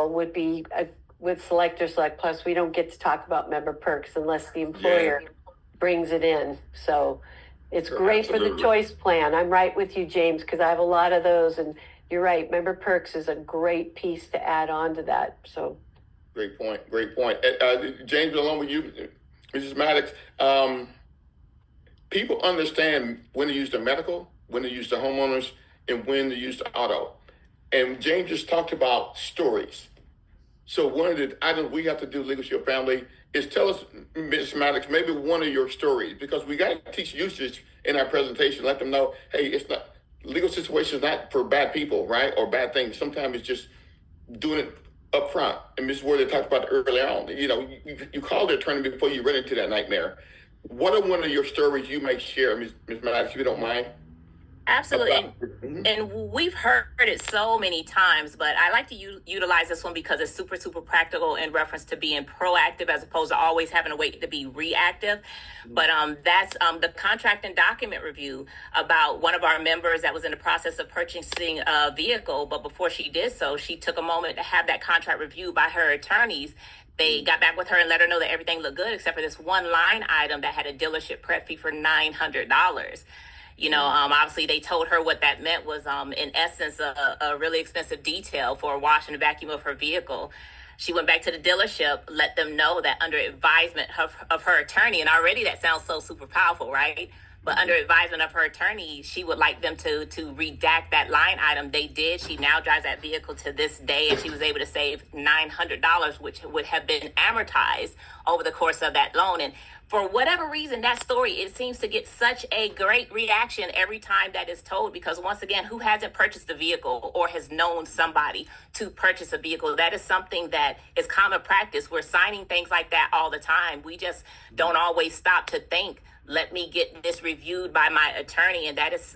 would be with Select or Select Plus, we don't get to talk about member perks unless the employer brings it in. So it's great for the choice plan. I'm right with you, James, because I have a lot of those, and you're right. Member perks is a great piece to add on to that. So great point. James, along with you, Mrs. Maddox, people understand when to use the medical, when to use the homeowners, and when to use the auto. And James just talked about stories. So one of the items we have to do, Legal Shield family, is tell us, Ms. Maddox, maybe one of your stories, because we got to teach usage in our presentation. Let them know, hey, it's not legal situations not for bad people, right, or bad things. Sometimes it's just doing it up front. And Ms. Worthy talked about it early on. You know, you call the attorney before you run into that nightmare. What are one of your stories you may share, Ms. Maddox, if you don't mind? Absolutely. And we've heard it so many times, but I like to utilize this one because it's super, super practical in reference to being proactive as opposed to always having to wait to be reactive. But that's the contract and document review about one of our members that was in the process of purchasing a vehicle. But before she did so, she took a moment to have that contract reviewed by her attorneys. They got back with her and let her know that everything looked good except for this one line item that had a dealership prep fee for $900. You know, obviously they told her what that meant was, in essence, a really expensive detail for a wash and vacuum of her vehicle. She went back to the dealership, let them know that under advisement of her attorney, and already that sounds so super powerful, right? But under advisement of her attorney, she would like them to redact that line item. They did. She now drives that vehicle to this day, and she was able to save $900, which would have been amortized over the course of that loan. And for whatever reason, that story, it seems to get such a great reaction every time that is told, because once again, who hasn't purchased a vehicle or has known somebody to purchase a vehicle? That is something that is common practice. We're signing things like that all the time. We just don't always stop to think, let me get this reviewed by my attorney. And that is